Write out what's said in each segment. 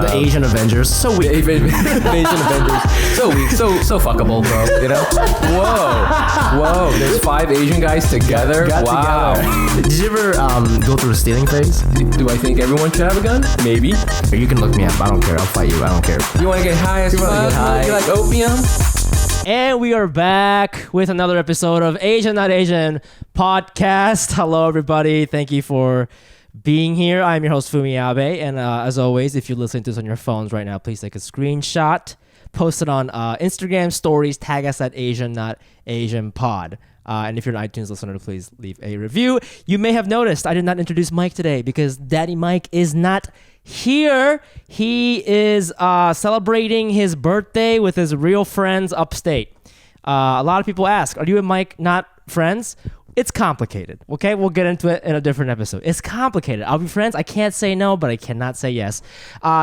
The Asian Avengers. So weak. The Asian Avengers. So weak. So fuckable, bro. You know? Whoa. There's 5 Asian guys together. Wow. Together. Did you ever go through a stealing phase? Do I think everyone should have a gun? Maybe. Or you can look me up. I don't care. I'll fight you. I don't care. You want to get high as fuck? You like opium? And we are back with another episode of Asian Not Asian podcast. Hello, everybody. Thank you for being here. I'm your host, Fumi Abe. And as always, if you're listening to this on your phones right now, please take a screenshot, post it on Instagram stories, tag us at AsianNotAsianPod. And if you're an iTunes listener, please leave a review. You may have noticed I did not introduce Mike today because Daddy Mike is not here. He is celebrating his birthday with his real friends upstate. A lot of people ask, are you and Mike not friends? It's complicated, okay? We'll get into it in a different episode. It's complicated. I'll be friends. I can't say no, but I cannot say yes.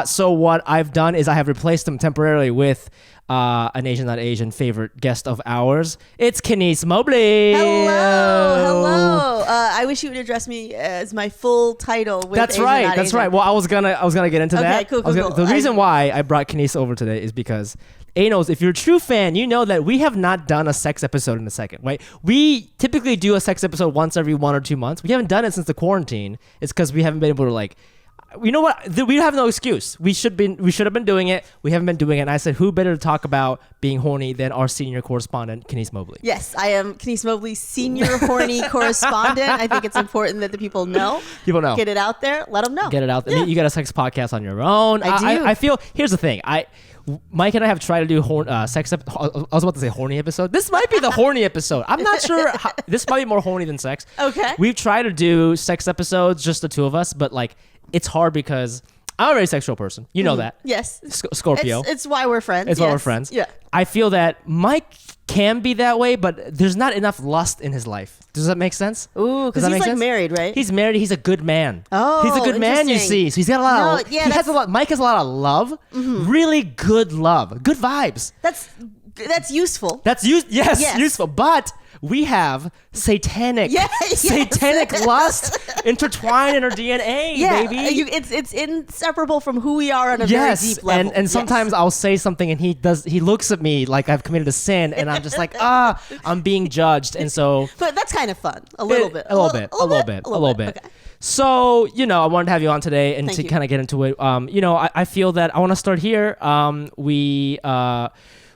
So what I've done is I have replaced him temporarily with an Asian Not Asian favorite guest of ours. It's Kenice Mobley. Hello. I wish you would address me as my full title. With That's Asian, right. Not That's Asian. right. Well, I was gonna get into that. Cool. The reason why I brought Kenice over today is because Anos, if you're a true fan, you know that we have not done a sex episode in a second, right? We typically do a sex episode once every 1 or 2 months. We haven't done it since the quarantine. It's because we haven't been able to, like, you know what? We have no excuse. We should have been doing it. We haven't been doing it. And I said, who better to talk about being horny than our senior correspondent, Kenice Mobley? Yes, I am Kenice Mobley, senior horny correspondent. I think it's important that the people know. People know. Get it out there. Let them know. Get it out there. Yeah. You got a sex podcast on your own. I do. I feel, here's the thing. Mike and I have tried to do sex I was about to say horny episode. This might be the horny episode. I'm not sure. This might be more horny than sex. Okay. We've tried to do sex episodes, just the two of us, but like it's hard because I'm a very sexual person. You know that. Yes. Scorpio. It's why we're friends. It's why we're friends. Yeah. I feel that Mike can be that way, but there's not enough lust in his life. Does that make sense? Ooh, because he's like married, right? He's married. He's a good man. Oh, he's a good man. You see, so he's got a lot. Mike has a lot of love. Mm-hmm. Really good love. Good vibes. That's useful. Yes, useful. But we have satanic lust intertwined in our DNA, baby. It's inseparable from who we are on a very deep level. And sometimes I'll say something and he looks at me like I've committed a sin and I'm just like, I'm being judged. And so but that's kind of fun. A little bit. Okay. So, I wanted to have you on today and kind of get into it. I feel that I want to start here. We are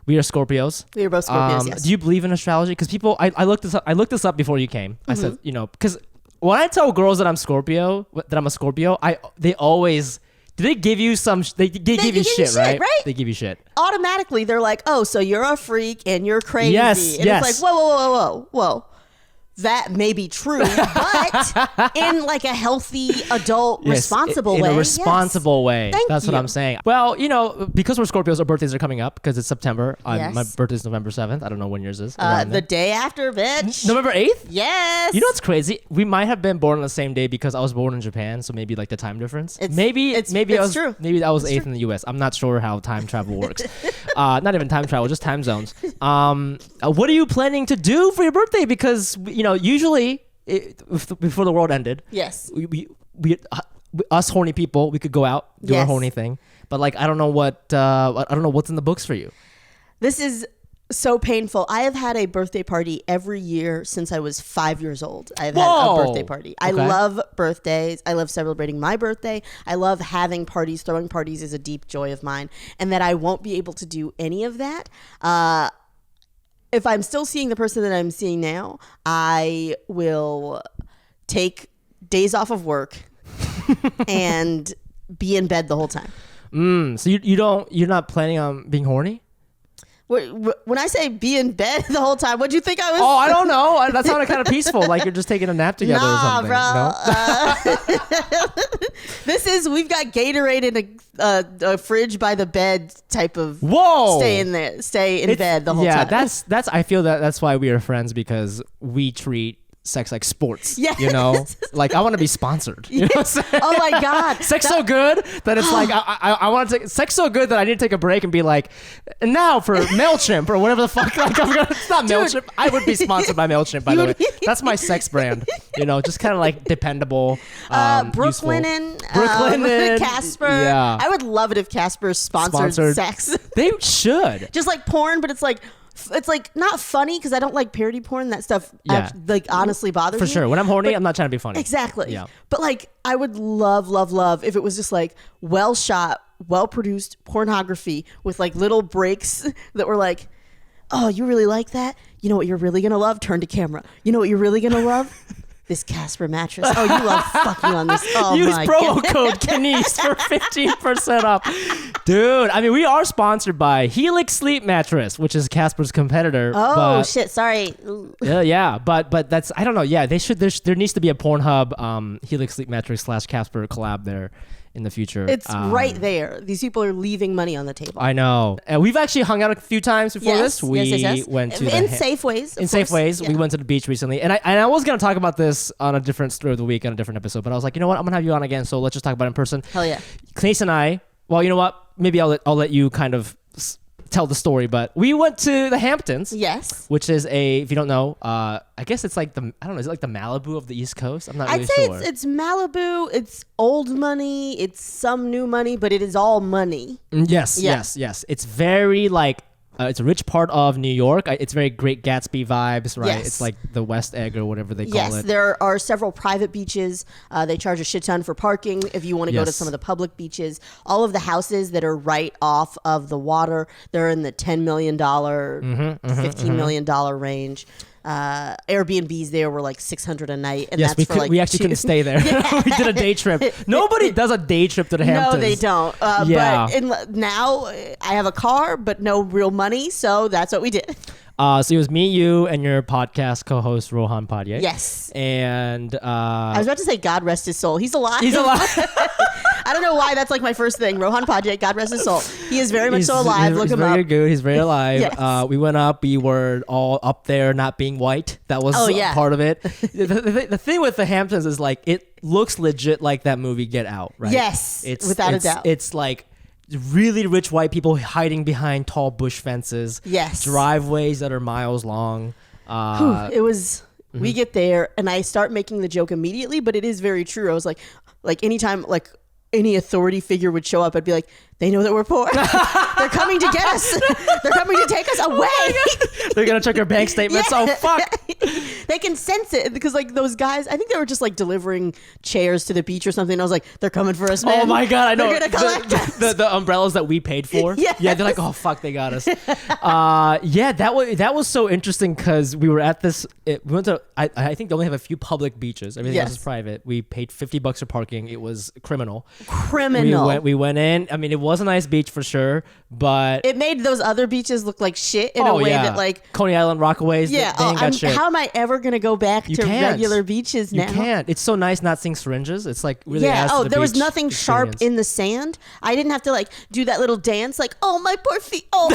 Scorpios. We are both Scorpios, yes. Do you believe in astrology? Because people, I looked this up before you came. Mm-hmm. I said, because when I tell girls that I'm a Scorpio, they always, do they give you some, they give you shit, right? They give you shit. Automatically, they're like, oh, so you're a freak and you're crazy. Yes, and it's like, whoa. That may be true, but in like a healthy, adult, responsible way. In a responsible way. That's you. what I'm saying. Well, because we're Scorpios, our birthdays are coming up because it's September. Yes. My birthday's November 7th. I don't know when yours is. The day after, bitch. November 8th? Yes. You know what's crazy? We might have been born on the same day because I was born in Japan, so maybe like the time difference. Maybe I was true. Maybe I was 8th in the US. I'm not sure how time travel works. Not even time travel, just time zones. What are you planning to do for your birthday? Because usually before the world ended, yes, we us horny people, we could go out, do our horny thing, but like I don't know what's in the books for you. This is so painful. I have had a birthday party every year since I was 5 years old. I've had a birthday party. I love birthdays. I love celebrating my birthday. I love having parties. Throwing parties is a deep joy of mine, and that I won't be able to do any of that. If I'm still seeing the person that I'm seeing now, I will take days off of work and be in bed the whole time. So you're not planning on being horny? When I say be in bed the whole time, what do you think I was? Oh, I don't know. That sounded kind of peaceful, like you're just taking a nap together or something. Bro. No? We've got Gatorade in a fridge by the bed type of. Whoa! Stay in bed the whole time. Yeah, that's. I feel that's why we are friends, because we treat sex like sports. Yes. You know, like I want to be sponsored. You know what I'm saying? Oh my God. Sex so good that it's like I want to take sex so good that I need to take a break and be like, and now for MailChimp or whatever the fuck. Like it's not MailChimp. I would be sponsored by MailChimp, by the way. That's my sex brand. You know, just kind of like dependable. Brooklinen, Casper. Yeah. I would love it if Casper sponsored sex. They should. Just like porn, but it's like not funny because I don't like parody porn. That stuff honestly bothers me. For sure. When I'm horny, I'm not trying to be funny. Exactly. Yeah. But like I would love if it was just like well shot, well produced pornography with like little breaks that were like, oh, you really like that? You know what you're really gonna love? Turn to camera. You know what you're really gonna love? This Casper mattress. Oh, you love fucking on this. Oh, use my promo God. code Kenice for 15% off. Dude, I mean, we are sponsored by Helix Sleep Mattress, which is Casper's competitor. Oh, shit. Sorry. Yeah. But that's, I don't know. Yeah, they should, there needs to be a Pornhub Helix Sleep Mattress / Casper collab there in the future. It's right there. These people are leaving money on the table. I know. And we've actually hung out a few times before this. We went to in Safeways. In Safeways. Yeah. We went to the beach recently. And I was going to talk about this on a different story of the week on a different episode, but I was like, you know what? I'm going to have you on again, so let's just talk about it in person. Hell yeah. Kenice and I, well, you know what? Maybe I'll let you kind of tell the story, but we went to the Hamptons. Yes. Which is if you don't know, I guess it's like I don't know, is it like the Malibu of the East Coast? I'm not really sure. I'd say it's Malibu, it's old money, it's some new money, but it is all money. Yes. It's very like, it's a rich part of New York. It's very Great Gatsby vibes, right? Yes. It's like the West Egg or whatever they call it. Yes, there are several private beaches. They charge a shit ton for parking if you want to go to some of the public beaches. All of the houses that are right off of the water, they're in the $10 million, $15 million range. Airbnbs there were like $600 a night, and that's we actually couldn't stay there. We did a day trip. Nobody does a day trip to the Hamptons. No, they don't. But now I have a car, but no real money, so that's what we did. So it was me, you, and your podcast co-host Rohan Padye. Yes. And I was about to say, God rest his soul. He's alive. He's alive. I don't know why that's like my first thing. Rohan Padye, God rest his soul. He is very much so alive. Look him up. He's very good. He's very alive. Yes. We went up. We were all up there, not being white. That was part of it. The thing with the Hamptons is like it looks legit like that movie Get Out, right? Yes, without a doubt. It's like really rich white people hiding behind tall bush fences. Yes. Driveways that are miles long. It was. We get there and I start making the joke immediately, but it is very true. I was like anytime like any authority figure would show up, I'd be like, they know that we're poor. They're coming to get us. They're coming to take us away. They're going to check your bank statements. Oh, fuck. They can sense it because like those guys, I think they were just like delivering chairs to the beach or something. I was like, they're coming for us, man. Oh my God, I know. They're going to collect us. The umbrellas that we paid for. Yes. Yeah, they're like, oh, fuck, they got us. That was so interesting because we were at this, we went to, I think they only have a few public beaches. Everything else is private. We paid $50 for parking. It was criminal. We went in. I mean, it was a nice beach for sure, but it made those other beaches look like shit in a way that like Coney Island, Rockaways. Yeah, they ain't got shit. How am I ever gonna go back to regular beaches now? You can't. It's so nice not seeing syringes. It's like really adds to the there was beach nothing experience. sharp in the sand. I didn't have to like do that little dance like, oh my poor feet. Oh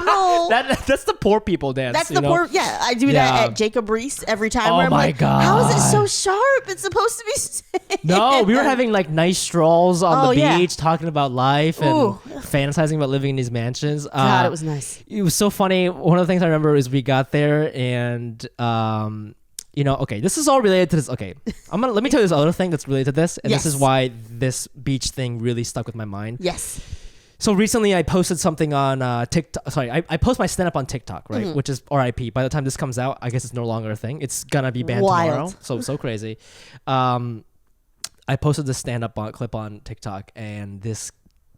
no. That's the poor people dance. That's the poor. Yeah, I do that at Jacob Reese every time. Oh where I'm my like, God. How is it so sharp? It's supposed to be sand. No, we were having like nice strolls on the beach, talking about life and fantasizing about living in these mansions. God, it was nice. It was so funny. One of the things I remember is we got there and this is all related to this. Okay, let me tell you this other thing that's related to this, and this is why this beach thing really stuck with my mind. Yes. So recently I posted something on TikTok. Sorry, I post my stand-up on TikTok, right? Which is RIP. By the time this comes out, I guess it's no longer a thing. It's gonna be banned tomorrow. So crazy. I posted this stand-up clip on TikTok, and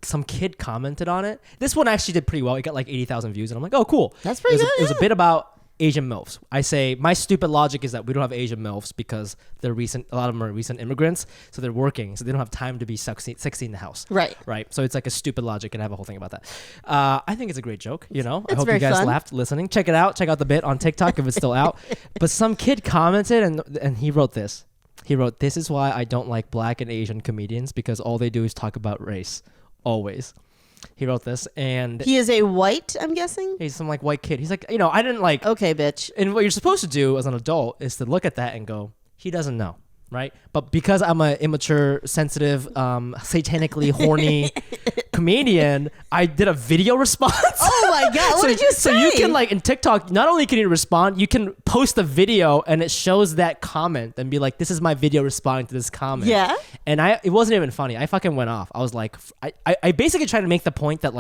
some kid commented on it. This one actually did pretty well. It got like 80,000 views, and I'm like, oh, cool. That's pretty good. It was a bit about Asian MILFs. I say my stupid logic is that we don't have Asian MILFs because a lot of them are recent immigrants, so they're working, so they don't have time to be sexy in the house. Right. So it's like a stupid logic, and I have a whole thing about that. I think it's a great joke. I hope you guys laughed listening. Check it out. Check out the bit on TikTok if it's still out. But some kid commented, and he wrote this. He wrote, "This is why I don't like Black and Asian comedians because all they do is talk about race, always." He wrote this, and He is a white, I'm guessing? he's some like white kid. He's like, I didn't like. Okay, bitch. And what you're supposed to do as an adult is to look at that and go, he doesn't know, right? But because I'm an immature, sensitive, satanically horny comedian, I did a video response. Oh my God, what did you say? So you can in TikTok, not only can you respond, you can post a video and it shows that comment and be like, this is my video responding to this comment. Yeah. And it wasn't even funny. I fucking went off. I was like, I basically tried to make the point that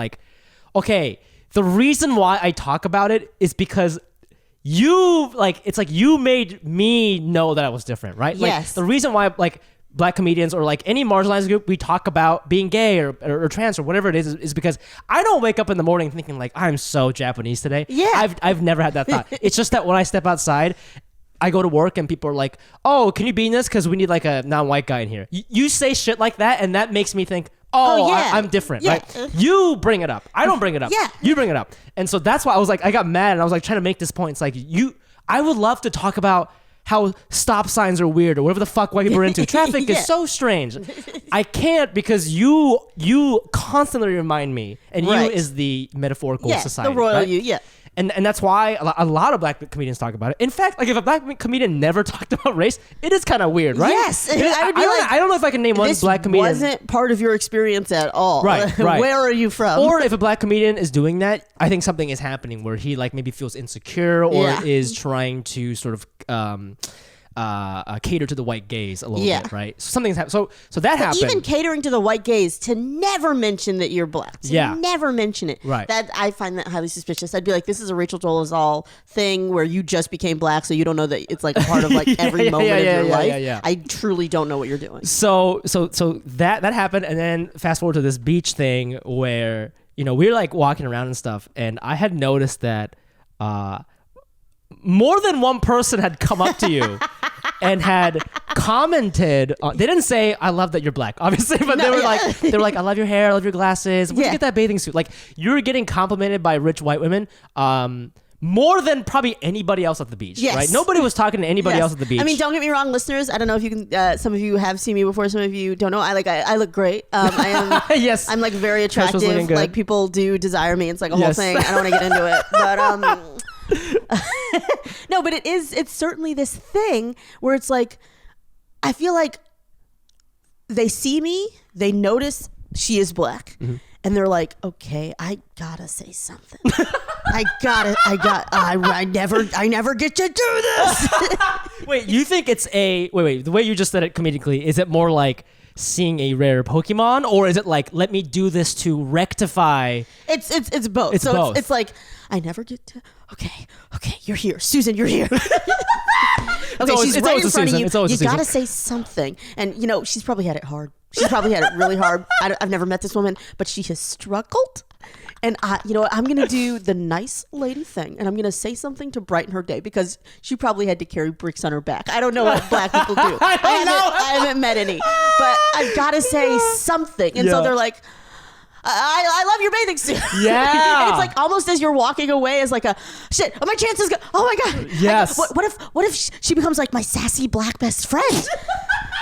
okay, the reason why I talk about it is because it's like you made me know that I was different, right? Yes. The reason why Black comedians or any marginalized group, we talk about being gay or trans or whatever it is because I don't wake up in the morning thinking I'm so Japanese today. Yeah. I've never had that thought. It's just that when I step outside, I go to work and people are like, oh, can you be in this? Because we need a non-white guy in here. You say shit like that and that makes me think, yeah. I'm different, Yeah. right? You bring it up. I don't bring it up. Yeah. You bring it up. And so that's why I was I got mad and I was trying to make this point. It's I would love to talk about how stop signs are weird or whatever the fuck white people are into. Traffic Yeah. is so strange. I can't because you constantly remind me, and Right. you is the metaphorical Yeah, society. the royal right? you, yeah. And that's why a lot of Black comedians talk about it. In fact, if a Black comedian never talked about race, it is kind of weird, right? Yes. I would be I don't know if I can name one This Black comedian. wasn't part of your experience at all. Right. Where are you from? Or if a Black comedian is doing that, I think something is happening where he maybe feels insecure or Yeah. is trying to sort of cater to the white gaze a little Yeah. bit, right? So something's happened. So that happened. Even catering to the white gaze to never mention that you're Black. To Yeah. never mention it. Right. That I find that highly suspicious. I'd be like, this is a Rachel Dolezal thing where you just became Black, so you don't know that it's a part of every moment of your life. yeah. I truly don't know what you're doing. So that happened, and then fast forward to this beach thing where we were walking around and stuff, and I had noticed that more than one person had come up to you and had commented. They didn't say "I love that you're Black," obviously, but they were like, "I love your hair, I love your glasses. Where'd you Yeah. get that bathing suit?" You were getting complimented by rich white women. More than probably anybody else at the beach, Yes. right? Nobody was talking to anybody Yes. else at the beach. I mean, don't get me wrong, listeners. I don't know if you can. Some of you have seen me before. Some of you don't know. I look great. I am. Yes. I'm very Trish was looking attractive. good. People do desire me. It's a whole Yes. thing. I don't want to get into it, but no. But it's certainly this thing where it's I feel like they see me, they notice she is Black. Mm-hmm. And they're like, okay, I gotta say something. I never get to do this. Wait, you think it's wait, the way you just said it comedically, is it more like seeing a rare Pokemon, or is it let me do this to rectify? It's both. It's both. It's I never get to. Okay, you're here, Susan. You're here. Okay, she's right in front of you. You gotta say something, and she's probably had it hard. She's probably had it really hard. I've never met this woman, but she has struggled. And I'm going to do the nice lady thing, and I'm going to say something to brighten her day because she probably had to carry bricks on her back. I don't know what Black people do. I haven't met any, but I've got to say something. And so they're like, I love your bathing suit. Yeah. And it's almost as you're walking away as shit, my chances go, oh my God. Yes. What if she becomes my sassy Black best friend?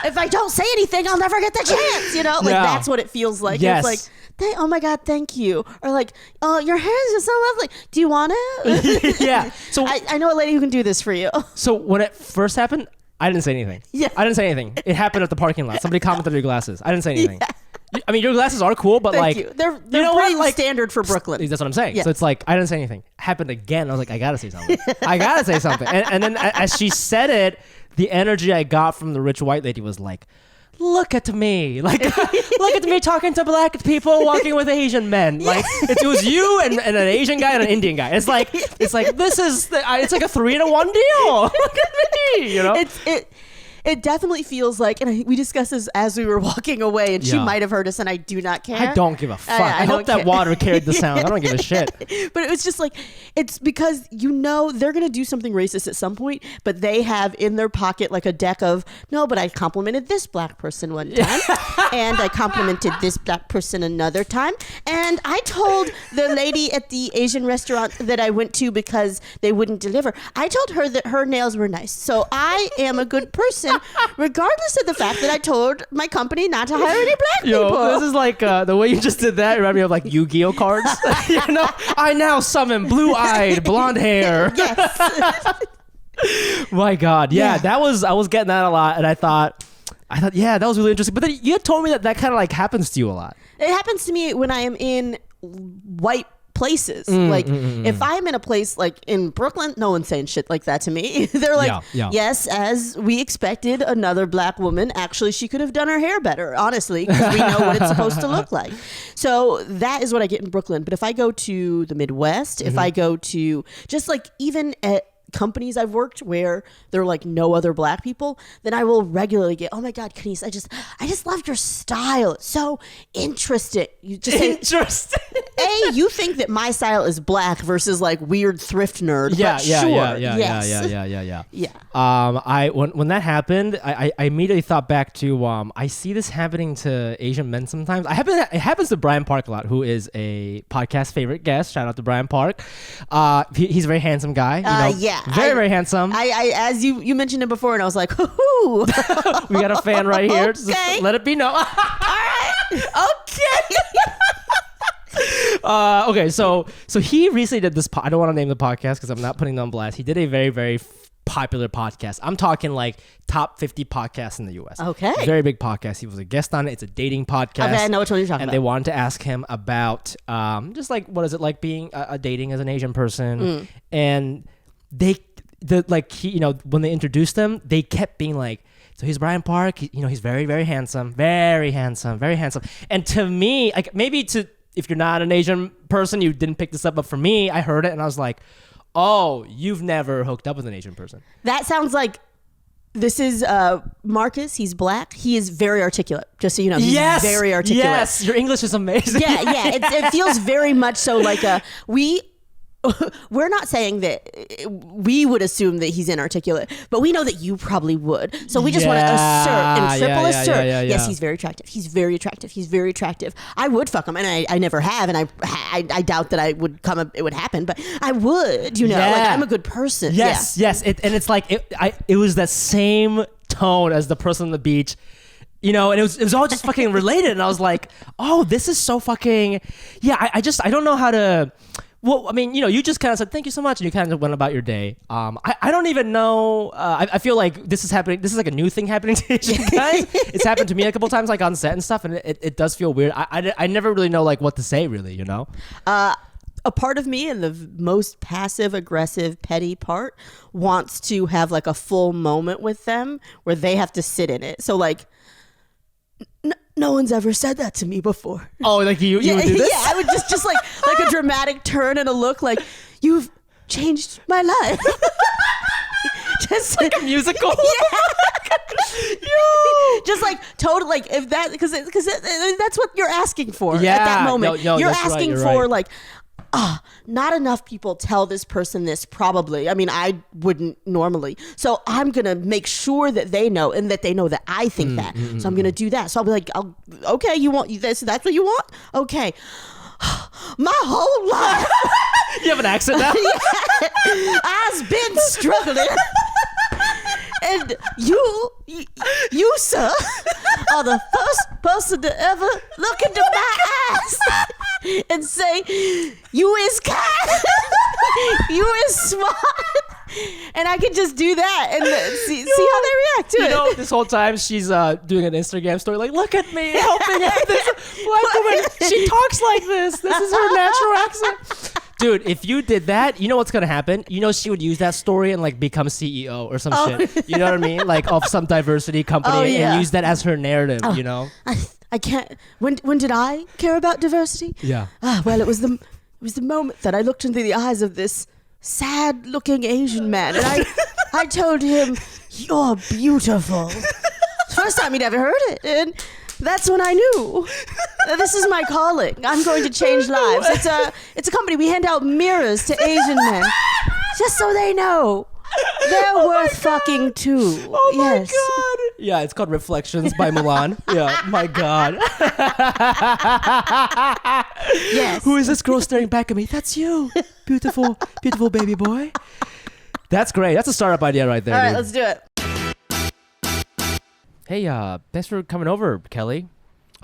If I don't say anything, I'll never get the chance, that's what it feels like. Yes. It's oh my God, thank you. Or oh, your hair is just so lovely. Do you want it? Yeah. So I know a lady who can do this for you. So when it first happened, I didn't say anything. Yeah. I didn't say anything. It happened at the parking lot. Somebody commented on your glasses. I didn't say anything. I mean, your glasses are cool, but Thank you. They're pretty standard for Brooklyn. That's what I'm saying. Yeah. So it's I didn't say anything. Happened again. I was I gotta say something. I gotta say something. And then as she said it, the energy I got from the rich white lady was look at me. Look at me talking to Black people walking with Asian men. It was you and an Asian guy and an Indian guy. It's this is it's a 3-in-1 deal. Look at me. It definitely feels and we discussed this as we were walking away, and she Yeah. might have heard us, and I do not care. I don't give a fuck. I hope don't that care. water carried the sound. I don't give a shit. But it was just it's because they're going to do something racist at some point, but they have in their pocket a deck of, no, but I complimented this Black person one time, and I complimented this Black person another time, and I told the lady at the Asian restaurant that I went to because they wouldn't deliver, I told her that her nails were nice, so I am a good person person, regardless of the fact that I told my company not to hire any black people. This is like the way you just did that. Remind me of like Yu-Gi-Oh cards. I now summon blue-eyed, blonde hair. Yes. My God, I was getting that a lot, and I thought, yeah, that was really interesting. But then you had told me that kind of like happens to you a lot. It happens to me when I am in white places. If I'm in a place like in Brooklyn, no one's saying shit like that to me. They're like, yes, as we expected, another black woman. Actually, she could have done her hair better, honestly, because we know what it's supposed to look like. So that is what I get in Brooklyn. But if I go to the Midwest, if I go to just like even at companies I've worked where there are like no other black people, then I will regularly get, oh my God, Kenice, I just love your style. It's so interesting. You just say, interesting. you think that my style is black versus like weird thrift nerd. Yeah. When that happened, I immediately thought back to I see this happening to Asian men sometimes. It happens to Brian Park a lot, who is a podcast favorite guest. Shout out to Brian Park. He's a very handsome guy. Very handsome. I as you mentioned it before, and I was like, hoo-hoo. We got a fan right here. Okay. Just let it be known. All right. Okay. Okay, so he recently did this. I don't want to name the podcast because I'm not putting them on blast. He did a very, very popular podcast. I'm talking like top 50 podcasts in the U.S. Okay. Very big podcast. He was a guest on it. It's a dating podcast. Okay, I know which one you're talking about. And they wanted to ask him about just like what is it like being dating as an Asian person. And when they introduced him, they kept being like, so he's Brian Park. He's very, very handsome, very handsome, very handsome. And to me, like if you're not an Asian person, you didn't pick this up. But for me, I heard it and I was like, oh, you've never hooked up with an Asian person. That sounds like this is Marcus. He's black. He is very articulate. Just so you know, he's very articulate. Yes, your English is amazing. Yeah. It feels very much so like we're not saying that we would assume that he's inarticulate, but we know that you probably would. So we just want to assert and triple assert. Yes, he's very attractive. He's very attractive. He's very attractive. I would fuck him, and I never have, and I doubt that it would happen, but I would. Like I'm a good person. Yes. It's like it was that same tone as the person on the beach. And it was all just fucking related, and I was like, oh, this is so fucking I don't know how to. Well, I mean, you just kind of said, thank you so much, and you kind of went about your day. I don't even know. I feel like this is happening. This is like a new thing happening to Asian guys. It's happened to me a couple times, like on set and stuff, and it does feel weird. I never really know like what to say, really, A part of me, and the most passive, aggressive, petty part, wants to have like a full moment with them where they have to sit in it. So like, no one's ever said that to me before. Oh, like you would do this? Yeah, I would just like a dramatic turn and a look like, you've changed my life. Just like a musical. Just like total, like if that, because that's what you're asking for at Yeah, that moment. no, you're that's right, asking you're for right. like, not enough people tell this person this, probably. I mean, I wouldn't normally. So I'm going to make sure that they know, and that they know that I think that. So I'm going to do that. So I'll be like, okay, you want this? That's what you want? Okay. My whole life. You have an accent now? I've been struggling. And you, sir, are the first person to ever look into my eyes and say, you is kind, you is smart. And I can just do that and see how they react to it. This whole time she's doing an Instagram story like, look at me helping out this black woman. She talks like this. This is her natural accent. Dude, if you did that, you know what's going to happen? She would use that story and like become CEO or some shit. You know what I mean? Like of some diversity company and use that as her narrative, I can't. When did I care about diversity? Yeah. Well, it was the moment that I looked into the eyes of this sad-looking Asian man, and I told him, "You're beautiful." First time he'd ever heard it, and that's when I knew this is my calling. I'm going to change lives. It's a company. We hand out mirrors to Asian men, just so they know they're worth fucking too. Oh my god. Yeah, it's called Reflections by Milan. Yeah, my god. Yes. Who is this girl staring back at me? That's you. Beautiful, beautiful baby boy. That's great. That's a startup idea right there. All right, dude. let's do it. Hey, thanks for coming over, Kelly.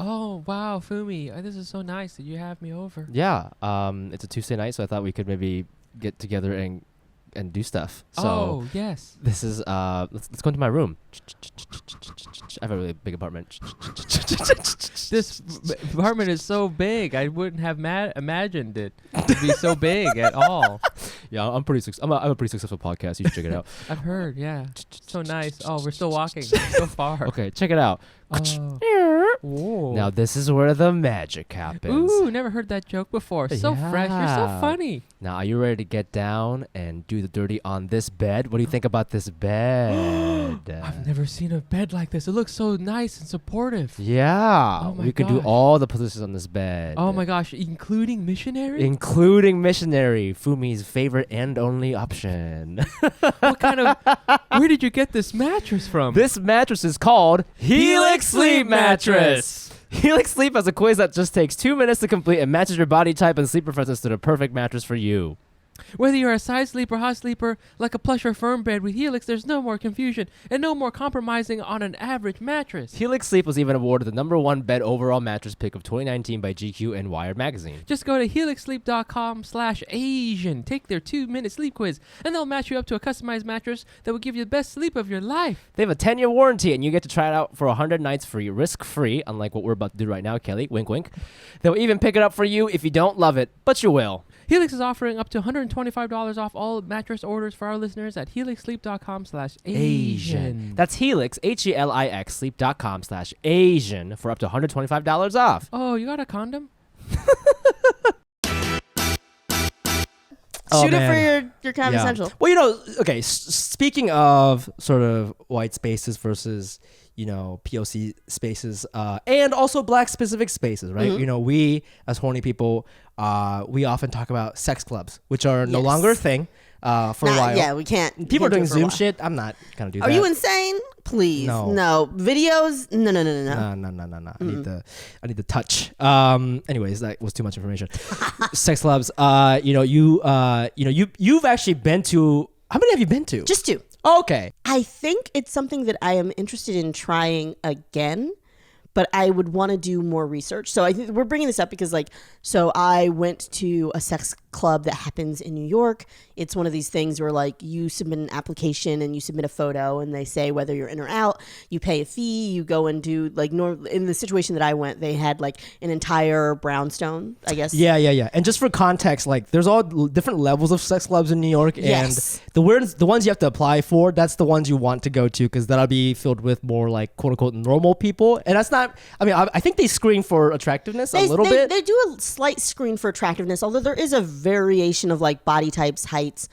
Oh, wow, Fumi. This is so nice that you have me over. Yeah, it's a Tuesday night, so I thought we could maybe get together and do stuff. So Oh, yes. this is let's go into my room. I have a really big apartment. This apartment is so big. I wouldn't have imagined it to be so big at all. Yeah, I'm a pretty successful podcast. You should check it out. I've heard, yeah. So nice. Oh, we're still walking so far. Okay, check it out. Oh. Whoa. Now this is where the magic happens. Ooh, never heard that joke before. So fresh. You're so Yeah. funny. Now, are you ready to get down and do the dirty on this bed? What do you think about this bed? I've never seen a bed like this. It looks so nice and supportive. Yeah, Oh my we could do gosh. all the positions on this bed. Oh my gosh, including missionary? Including missionary, Fumi's favorite and only option. What kind of... Where did you get this mattress from? This mattress is called Helix Sleep Mattress. Helix Sleep has a quiz that just takes 2 minutes to complete and matches your body type and sleep preferences to the perfect mattress for you. Whether you're a side sleeper, hot sleeper, like a plush or firm bed with Helix, there's no more confusion and no more compromising on an average mattress. Helix Sleep was even awarded the #1 bed overall mattress pick of 2019 by GQ and Wired magazine. Just go to helixsleep.com/Asian. Take their 2-minute sleep quiz, and they'll match you up to a customized mattress that will give you the best sleep of your life. They have a 10-year warranty, and you get to try it out for 100 nights free, risk-free, unlike what we're about to do right now, Kelly. Wink, wink. They'll even pick it up for you if you don't love it, but you will. Helix is offering up to $125 off all mattress orders for our listeners at helixsleep.com/Asian. That's Helix, HELIX, sleep.com/Asian for up to $125 off. Oh, you got a condom? Shoot it man. for your kind of essential. Well, okay, speaking of sort of white spaces versus, POC spaces, and also black specific spaces, right? Mm-hmm. We as horny people, we often talk about sex clubs, which are no Yes. longer a thing for a while. Yeah, we can't. People are can't doing do it for a Zoom while. shit. I'm not going to do Are that. you insane? Please. No. No. Videos? No. No. I need the touch. Anyways, that was too much information. Sex clubs. You've actually been to. How many have you been to? Just 2. Okay. I think it's something that I am interested in trying again, but I would want to do more research. So I think we're bringing this up because so I went to a sex club that happens in New York. It's one of these things where you submit an application and you submit a photo and they say whether you're in or out. You pay a fee. You go and do in the situation that I went, they had an entire brownstone, I guess. Yeah. And just for context, there's all different levels of sex clubs in New York, Yes. and the ones you have to apply for, that's the ones you want to go to because that'll be filled with more quote unquote normal people, and that's not. I think they screen for attractiveness a little bit. They do a slight screen for attractiveness, although there is a variation of body types, heights,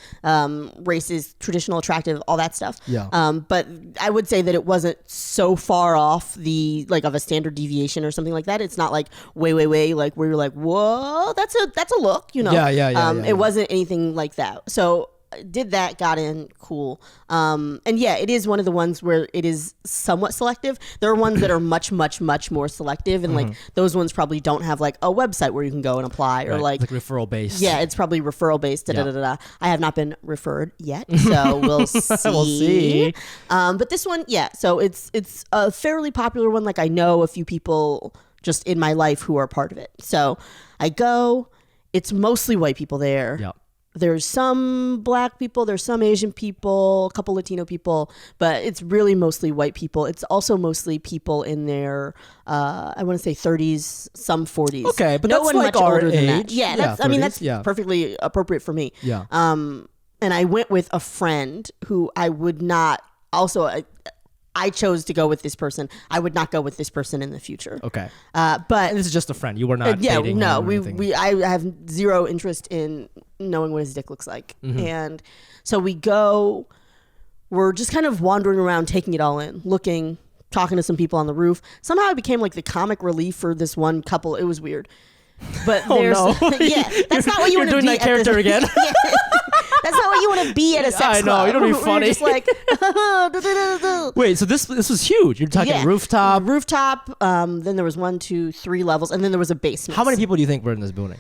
races, traditional, attractive, all that stuff. Yeah. But I would say that it wasn't so far off the of a standard deviation or something like that. It's not way where you're whoa, that's a look, Yeah. It wasn't anything like that. So did that, got in, cool. And yeah, it is one of the ones where it is somewhat selective. There are ones that are much more selective, and those ones probably don't have a website where you can go and apply, or referral based. yeah, it's probably referral based. Yeah. I have not been referred yet, so we'll see. We'll see. But this one, yeah, so it's a fairly popular one. I know a few people just in my life who are part of it. So I go. It's mostly white people there. Yeah. There's some black people, there's some Asian people, a couple Latino people, but it's really mostly white people. It's also mostly people in their, I want to say 30s, some 40s. Okay, but no that's one much our older than that. age. Yeah, Yeah, that's 30s, perfectly appropriate for me. Yeah. And I went with a friend who I would not. Also, I chose to go with this person. I would not go with this person in the future. Okay. But And this is just a friend. You were not. Dating no, him or anything. I have zero interest in knowing what his dick looks like. Mm-hmm. And so we go, we're just kind of wandering around, taking it all in, looking, talking to some people on the roof. Somehow I became the comic relief for this one couple. It was weird. But there's, no. yeah, that's not what you want to be. You're doing that character again. Yeah. That's not what you want to be at a sex I know, club. you don't be funny. You're just Wait, so this was huge. You're talking Yeah. rooftop. Rooftop. Then there was 1, 2, 3 levels, and then there was a basement. How many people do you think were in this building?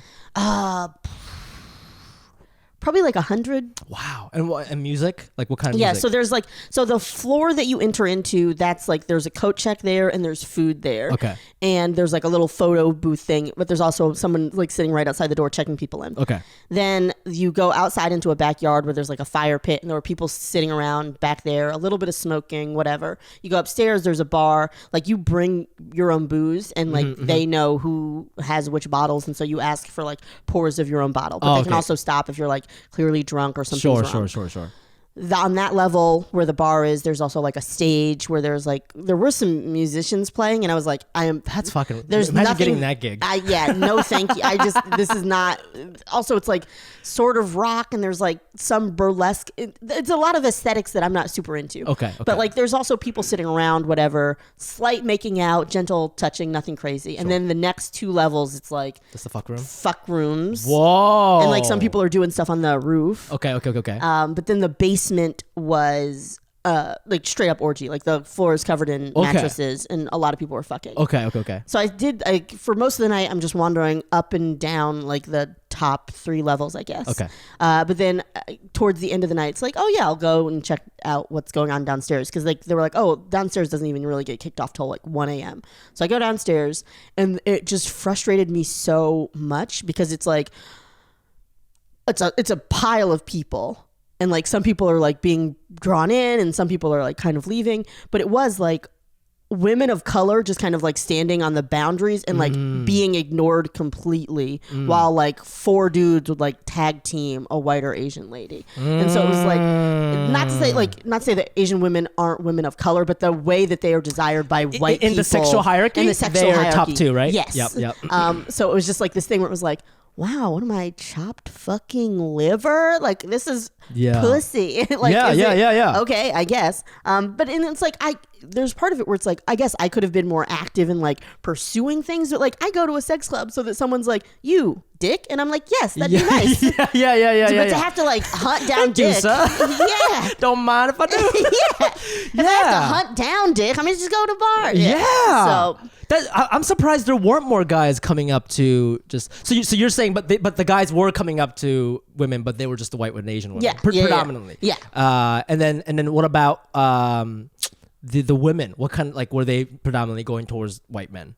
probably like 100. Wow. And music? Like what kind of music? So there's like, so the floor that you enter into, that's like, there's a coat check there and there's food there. Okay. And there's like a little photo booth thing, but there's also someone like sitting right outside the door checking people in. Okay. Then you go outside into a backyard where there's like a fire pit and there are people sitting around back there, a little bit of smoking, whatever. You go upstairs, there's a bar. Like you bring your own booze and like they know who has which bottles. And so you ask for like pours of your own bottle. But they can also stop if you're like clearly drunk or something wrong. Sure. On that level where the bar is, there's also like a stage where there were some musicians playing, and I was like, that's fucking. There's imagine nothing, getting that gig. No, thank you. This is not. Also, it's like sort of rock, and there's like some burlesque. It's a lot of aesthetics that I'm not super into. Okay. But like, there's also people sitting around, whatever, slight making out, gentle touching, nothing crazy. And then the next 2 levels, it's like that's the fuck room. Fuck rooms. Whoa. And like some people are doing stuff on the roof. Okay. But then the basement was like straight up orgy. Like the floor is covered in mattresses, and a lot of people were fucking. Okay. So I did. For most of the night, I'm just wandering up and down like the top 3 levels, I guess. Okay. But then towards the end of the night, it's like, oh yeah, I'll go and check out what's going on downstairs, because like they were like, oh, downstairs doesn't even really get kicked off till like 1 a.m. So I go downstairs, and it just frustrated me so much because it's like it's a pile of people. And like some people are like being drawn in and some people are like kind of leaving. But it was like women of color just kind of like standing on the boundaries and like being ignored completely while like 4 dudes would like tag team a white or Asian lady. And so it was like, not to say that Asian women aren't women of color, but the way that they are desired by white people. In the sexual hierarchy? In the sexual they are hierarchy. top 2, right? Yes. Yep. So it was just like this thing where it was like, wow, what am I, chopped fucking liver? Like, this is pussy. Like, yeah. Okay, I guess. But and it's like, there's part of it where it's like, I guess I could have been more active in like pursuing things, but like I go to a sex club so that someone's like, you dick, and I'm like, yes, that'd be nice. Yeah. But to have to like hunt down dick, Don't mind if I do. If I have to hunt down dick, I mean, just go to bar. So I'm surprised there weren't more guys coming up to just. So you're saying, but the guys were coming up to women, but they were just the white and Asian women, predominantly. Yeah. And then what about the women? What kind, like, were they predominantly going towards white men?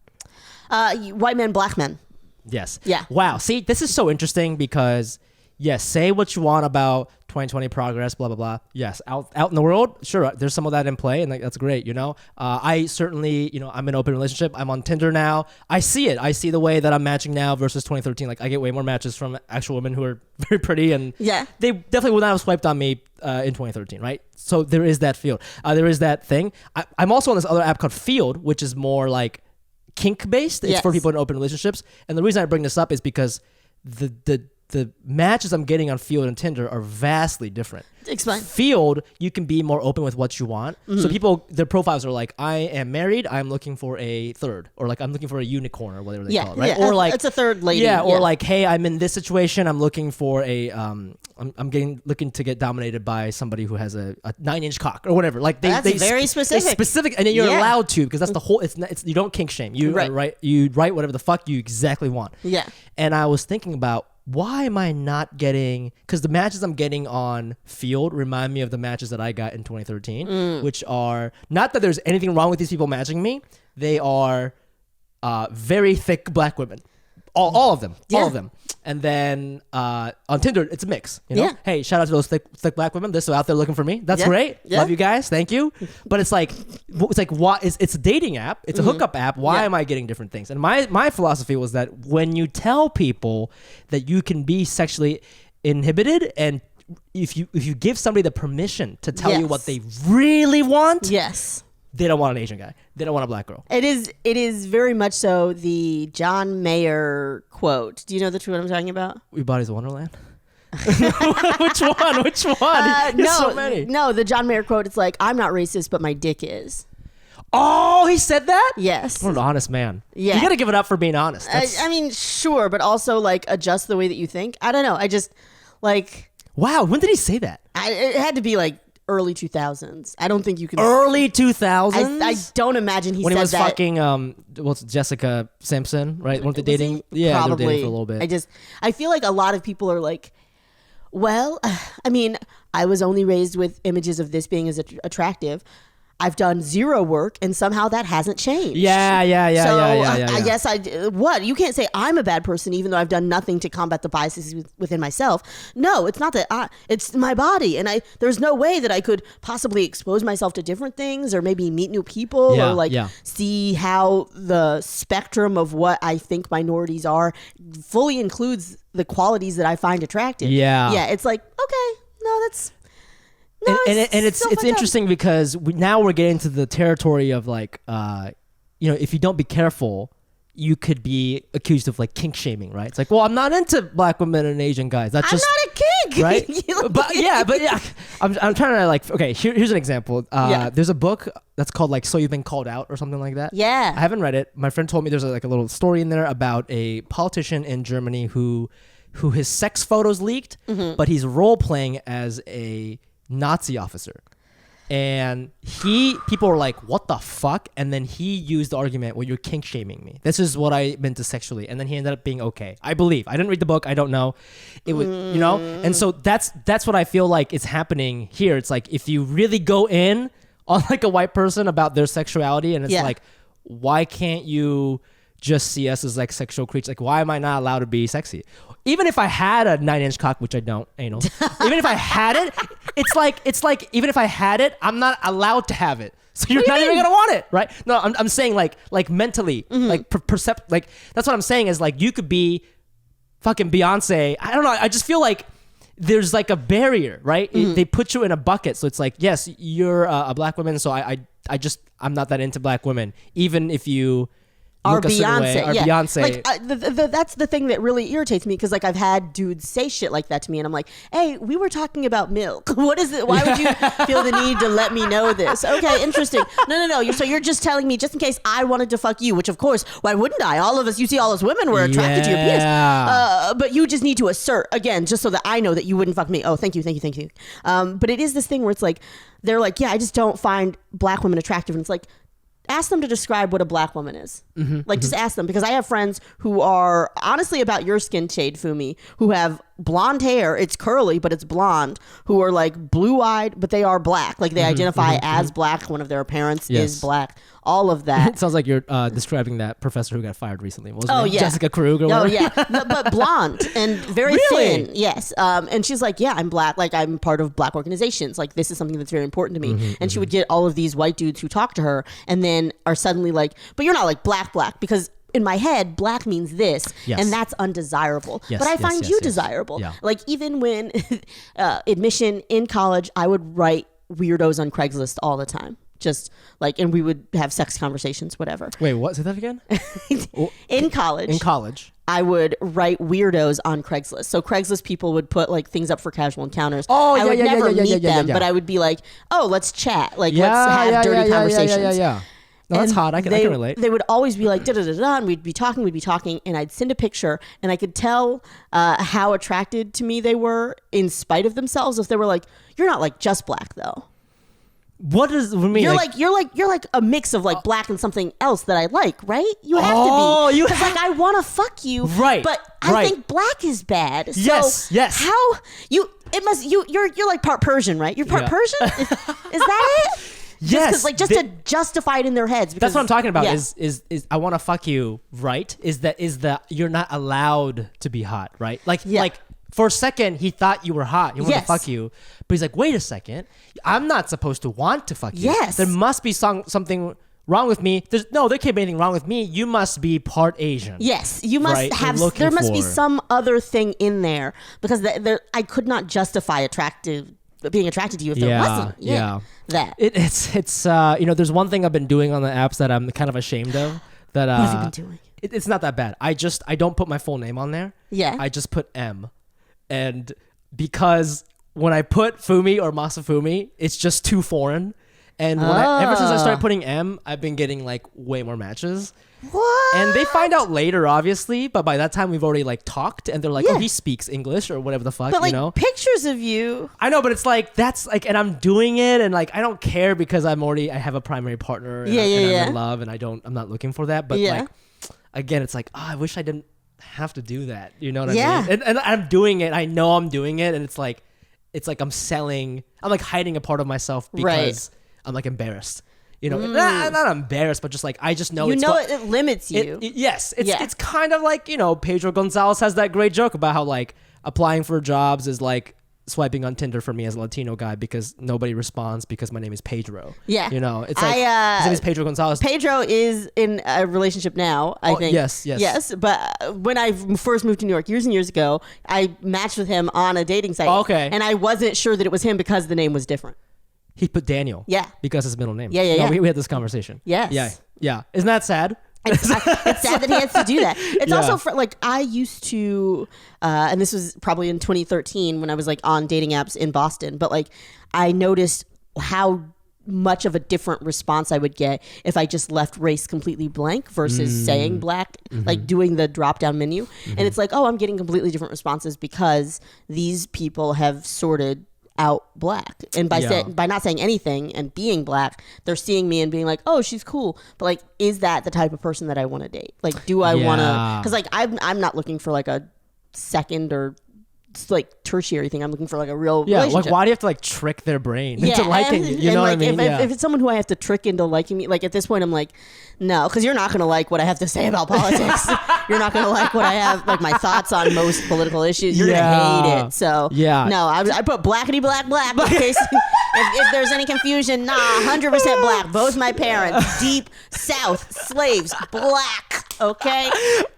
White men, black men. Yes. Yeah. Wow. See, this is so interesting because, yes, say what you want about 2020 progress, blah, blah, blah. Yes, out in the world, sure, there's some of that in play, and that's great, you know? I certainly, I'm in an open relationship. I'm on Tinder now. I see it. I see the way that I'm matching now versus 2013. Like, I get way more matches from actual women who are very pretty, and they definitely would not have swiped on me in 2013, right? So there is that field. There is that thing. I'm also on this other app called Field, which is more like kink based. It's for people in open relationships. And the reason I bring this up is because the matches I'm getting on Field and Tinder are vastly different. Explain. Field, you can be more open with what you want. So people, their profiles are like, I am married, I'm looking for a third, or like I'm looking for a unicorn, or whatever they call it, right? Yeah. Or like it's a third lady. Yeah, or like, hey, I'm in this situation, I'm looking for a I'm looking to get dominated by somebody who has a 9-inch cock, or whatever. Like that's very specific. And then you're allowed to, because that's the whole. It's you don't kink shame. You write whatever the fuck you exactly want. Yeah. And I was thinking about, why am I not getting, because the matches I'm getting on Field remind me of the matches that I got in 2013, which are, not that there's anything wrong with these people matching me, they are very thick black women. All of them. And then on Tinder, it's a mix. You know? Yeah. Hey, shout out to those thick black women. They're still out there looking for me. That's great. Yeah. Love you guys. Thank you. But it's like what is? It's a dating app. It's a hookup app. Why am I getting different things? And my philosophy was that when you tell people that you can be sexually inhibited, and if you give somebody the permission to tell you what they really want, they don't want an Asian guy. They don't want a black girl. It is very much so the John Mayer quote. Do you know the what I'm talking about? Your body's a wonderland. Which one? No, so many. No, the John Mayer quote. It's like, I'm not racist, but my dick is. Oh, he said that? Yes. What an honest man. Yeah. You got to give it up for being honest. I mean, sure, but also like adjust the way that you think. I don't know. I just like. Wow. When did he say that? It had to be like early 2000s. I don't think you can. Early 2000s? I don't imagine he when said he was that. fucking Jessica Simpson, right? Weren't they dating? He? Yeah, probably. they were dating for a little bit. I feel like a lot of people are like, Well, I mean, I was only raised with images of this being as attractive. I've done zero work, and somehow that hasn't changed. Yeah. I guess what? You can't say I'm a bad person, even though I've done nothing to combat the biases within myself. No, it's not that. It's my body, and there's no way that I could possibly expose myself to different things, or maybe meet new people, or see how the spectrum of what I think minorities are fully includes the qualities that I find attractive. Yeah. It's like, okay, no, that's. No, it's interesting because now we're getting to the territory of like, if you don't be careful, you could be accused of like kink shaming, right? It's like, well, I'm not into black women and Asian guys. That's just I'm not a kink, right? but yeah, I'm trying to like, okay, here's an example. There's a book that's called like So You've Been Called Out or something like that. Yeah, I haven't read it. My friend told me there's like a little story in there about a politician in Germany who his sex photos leaked, but he's role playing as a Nazi officer, and people were like, what the fuck? And then he used the argument, well, you're kink shaming me, this is what I meant to sexually, and then he ended up being okay. I believe, I didn't read the book, I don't know, it was and so that's what I feel like is happening here. It's like, if you really go in on like a white person about their sexuality, and it's like, why can't you just see us as like sexual creatures? Like, why am I not allowed to be sexy? Even if I had a 9-inch cock, which I don't, anal. Even if I had it, it's like even if I had it, I'm not allowed to have it. So you're not even gonna want it, right? No, I'm saying like mentally, like percept, like that's what I'm saying is like, you could be fucking Beyonce. I don't know. I just feel like there's like a barrier, right? They put you in a bucket, so it's like, yes, you're a black woman, so I'm not that into black women, even if you. Or Beyonce, Beyonce. Like, that's the thing that really irritates me, because like I've had dudes say shit like that to me, and I'm like, hey, we were talking about milk. What is it? Why would you feel the need to let me know this? Okay, interesting. No. So you're just telling me just in case I wanted to fuck you, which of course, why wouldn't I? All of us, you see, all us women were attracted to your penis. But you just need to assert again, just so that I know that you wouldn't fuck me. Oh, thank you. But it is this thing where it's like, they're like, yeah, I just don't find black women attractive, and it's like, ask them to describe what a black woman is. Just ask them, because I have friends who are honestly about your skin shade, Fumi, who have blonde hair. It's curly, but it's blonde. Who are like blue-eyed, but they are black. Like they identify as black. One of their parents is black. All of that. It sounds like you're describing that professor who got fired recently. What was her name? Jessica Krug or whatever? Oh yeah, but blonde and very thin. Yes. And she's like, yeah, I'm black. Like I'm part of black organizations. Like this is something that's very important to me. And she would get all of these white dudes who talk to her, and then are suddenly like, but you're not like black, because in my head, black means this, and that's undesirable. But I find you desirable. Yeah. Like even when admission in college, I would write weirdos on Craigslist all the time. Just like, and we would have sex conversations, whatever. Wait, what? Say that again? In college, I would write weirdos on Craigslist. So Craigslist people would put like things up for casual encounters. I would never meet them, but I would be like, oh, let's chat. Like, let's have dirty conversations. No, that's hot. I can relate. They would always be like, da-da-da-da, and we'd be talking, and I'd send a picture, and I could tell how attracted to me they were in spite of themselves. If they were like, you're not like just black though. What does it mean? You're like a mix of like black and something else that I like, right? You have to be. Because like I want to fuck you, right? But I think black is bad. So yes. How you're like part Persian, right? You're part Persian. Is that it? Yes, like just to justify it in their heads. Because, that's what I'm talking about. Is I want to fuck you, right? Is that you're not allowed to be hot, right? Like for a second he thought you were hot. He wanted to fuck you, but he's like, wait a second, I'm not supposed to want to fuck you. Yes, there must be something wrong with me. There can't be anything wrong with me. You must be part Asian. Yes, you must have. There must be some other thing in there, because I could not justify being attracted to you if there wasn't. That it's there's one thing I've been doing on the apps that I'm kind of ashamed of. That what have you been doing? It's not that bad. I don't put my full name on there. Yeah, I just put M, and because when I put Fumi or Masafumi, it's just too foreign. And ever since I started putting M, I've been getting like way more matches. What? And they find out later, obviously, but by that time we've already like talked, and they're like, "Oh, he speaks English or whatever the fuck." But like pictures of you, I know, but it's like that's like, and I'm doing it, and like I don't care because I have a primary partner. And I'm in love, and I'm not looking for that. But like, again, it's like, I wish I didn't have to do that. You know what Yeah. I mean? And I'm doing it. I know I'm doing it, and it's like I'm like hiding a part of myself because Right. I'm like embarrassed. You know, not embarrassed, but just like I just know You it's know it limits you. Yes, Yeah. it's kind of like, you know, Pedro Gonzalez has that great joke about how like applying for jobs is like swiping on Tinder for me as a Latino guy because nobody responds because my name is Pedro. Yeah. You know, it's like his name is Pedro Gonzalez. Pedro is in a relationship now, I think. Yes. But when I first moved to New York years and years ago, I matched with him on a dating site. Oh, okay. And I wasn't sure that it was him because the name was different. He put Daniel. Yeah. Because his middle name. Yeah. No, we had this conversation. Yes. Yeah. Isn't that sad? It's sad that he has to do that. It's Yeah. also for like I used to, and this was probably in 2013 when I was like on dating apps in Boston. But like I noticed how much of a different response I would get if I just left race completely blank versus saying black, like doing the drop down menu. And it's like, oh, I'm getting completely different responses because these people have sorted out black, and by not saying anything and being black, they're seeing me and being like, oh, she's cool, but like, is that the type of person that I want to date? Like, do I want to? Because like I'm not looking for like a second or like tertiary thing. I'm looking for like a real relationship. Like why do you have to like trick their brain into liking you? You know like, what I mean? If it's someone who I have to trick into liking me, like at this point I'm like, no, because you're not going to like what I have to say about politics. You're not going to like what I have, like my thoughts on most political issues. You're going to hate it. So no, I put blackity black in case if there's any confusion. Nah, 100% black. Both my parents, deep South, slaves, black. Okay,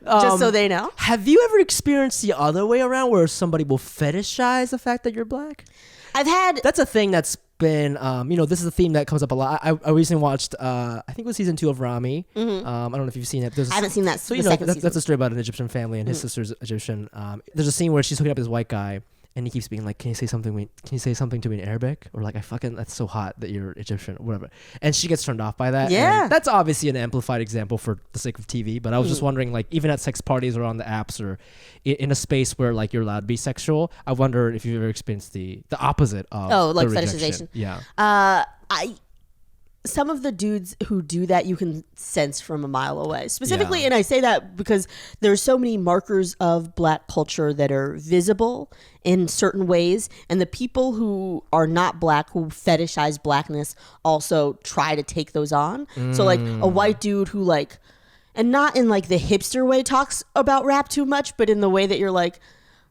just so they know. Have you ever experienced the other way around where somebody will fetishize the fact that you're black? That's a thing that's been, this is a theme that comes up a lot. I recently watched, I think it was season 2 of Rami. I don't know if you've seen it. I haven't seen that. So, that's a story about an Egyptian family and his sister's Egyptian. There's a scene where she's hooking up with this white guy and he keeps being like, can you say something to me in Arabic? Or like, that's so hot that you're Egyptian or whatever. And she gets turned off by that. Yeah. And that's obviously an amplified example for the sake of TV. But I was just wondering, like, even at sex parties or on the apps or in a space where like you're allowed to be sexual, I wonder if you've ever experienced the opposite of like the rejection. fetishization. Yeah. Some of the dudes who do that you can sense from a mile away. Specifically, and I say that because there's so many markers of black culture that are visible in certain ways, and the people who are not black who fetishize blackness also try to take those on. So like a white dude who like, and not in like the hipster way talks about rap too much, but in the way that you're like,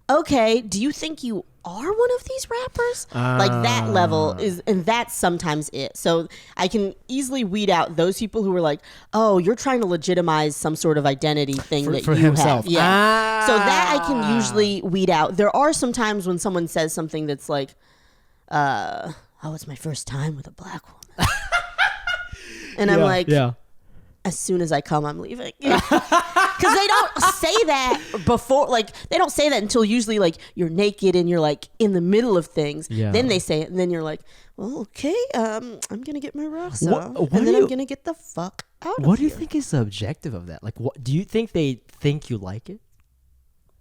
okay, do you think you are one of these rappers? Like that level is, and that's sometimes it. So I can easily weed out those people who are like, oh, you're trying to legitimize some sort of identity thing that for you himself. have. Yeah. So that I can usually weed out. There are some times when someone says something that's like, oh, it's my first time with a black woman. And I'm like, as soon as I come, I'm leaving. Because they don't say that before, like, they don't say that until usually, like, you're naked and you're, like, in the middle of things. Yeah. Then they say it, and then you're like, well, okay, I'm going to get my rocks off, and then I'm going to get the fuck out of here. What do you think is the objective of that? Like, what do you think they think you like it?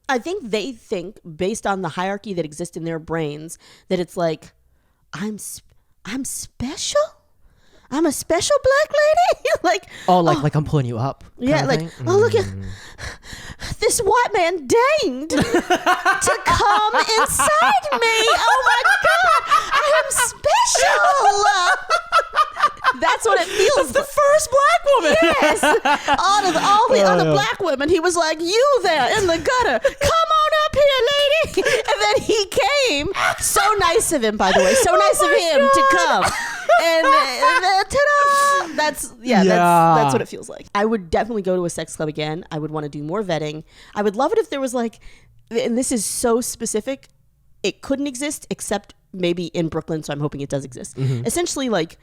I think they think, based on the hierarchy that exists in their brains, that it's like, I'm special? I'm a special black lady? like I'm pulling you up. Yeah, like, oh, look at this white man deigned to come inside me. Oh my God, I am special. That's what it feels. That's the first black woman. Yes, all the other black women. He was like, you there in the gutter, come on up here, lady. And then he came. So nice of him, by the way. So nice of him to come. And ta-da! That's what it feels like. I would definitely go to a sex club again. I would want to do more vetting. I would love it if there was like, and this is so specific, it couldn't exist except maybe in Brooklyn, so I'm hoping it does exist. Essentially like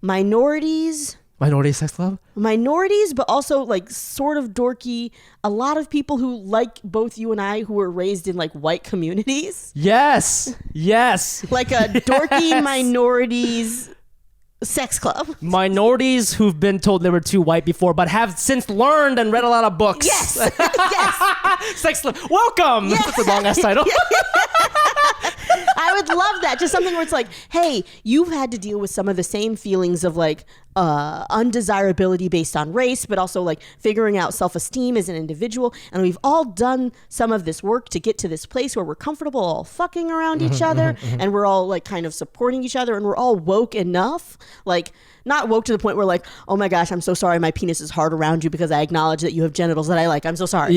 Minority sex club? Minorities, but also like sort of dorky. A lot of people who like both you and I who were raised in like white communities. Yes. Like a dorky minorities sex club. Minorities who've been told they were too white before, but have since learned and read a lot of books. Yes. Yes. Sex club. Welcome. Yes. That's a long ass title. I would love that. Just something where it's like, hey, you've had to deal with some of the same feelings of like undesirability based on race, but also like figuring out self-esteem as an individual. And we've all done some of this work to get to this place where we're comfortable all fucking around each other, and we're all like kind of supporting each other, and we're all woke enough, like not woke to the point where like, oh my gosh, I'm so sorry my penis is hard around you because I acknowledge that you have genitals that I like. I'm so sorry.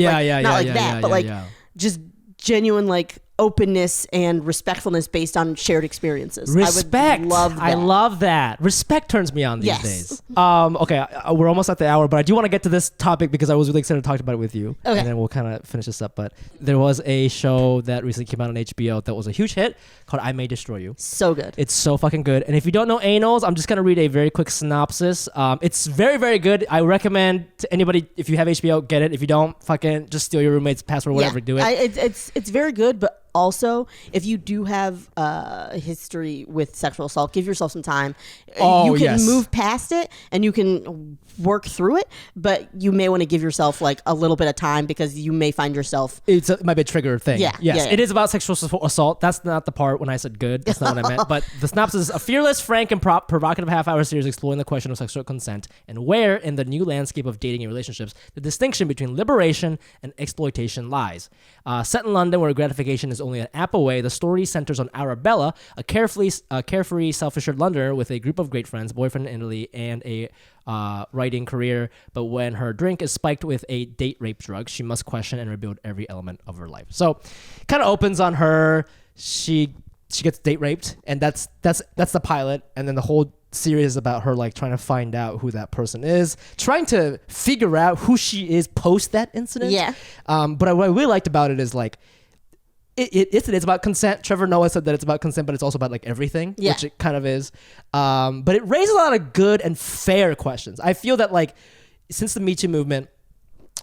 Just genuine like openness and respectfulness based on shared experiences. Respect. I would love that. I love that. Respect turns me on these Yes. days. Okay, we're almost at the hour, but I do want to get to this topic because I was really excited to talk about it with you. Okay. And then we'll kind of finish this up. But there was a show that recently came out on HBO that was a huge hit called I May Destroy You. So good. It's so fucking good. And if you don't know anals, I'm just going to read a very quick synopsis. It's very, very good. I recommend to anybody, if you have HBO, get it. If you don't, fucking just steal your roommate's password, whatever, do it. It's very good, but also, if you do have a history with sexual assault, give yourself some time. You can move past it and you can work through it, but you may want to give yourself like a little bit of time because you may find yourself. It might be a trigger thing. Yeah. Yes. Yeah. It is about sexual assault. That's not the part when I said good. That's not what I meant. But the synopsis is a fearless, frank, and provocative half-hour series exploring the question of sexual consent and where, in the new landscape of dating and relationships, the distinction between liberation and exploitation lies. Set in London, where gratification is only an app away, the story centers on Arabella, a carefree, self-assured Londoner with a group of great friends, boyfriend in Italy, and a writing career. But when her drink is spiked with a date rape drug, she must question and rebuild every element of her life. So, kind of opens on her. She gets date raped, and that's the pilot, and then the whole series is about her like trying to find out who that person is, trying to figure out who she is post that incident. Yeah. But what I really liked about it is like it's about consent. Trevor Noah said that it's about consent, but it's also about like everything, which it kind of is. But it raises a lot of good and fair questions. I feel that like since the Me Too movement,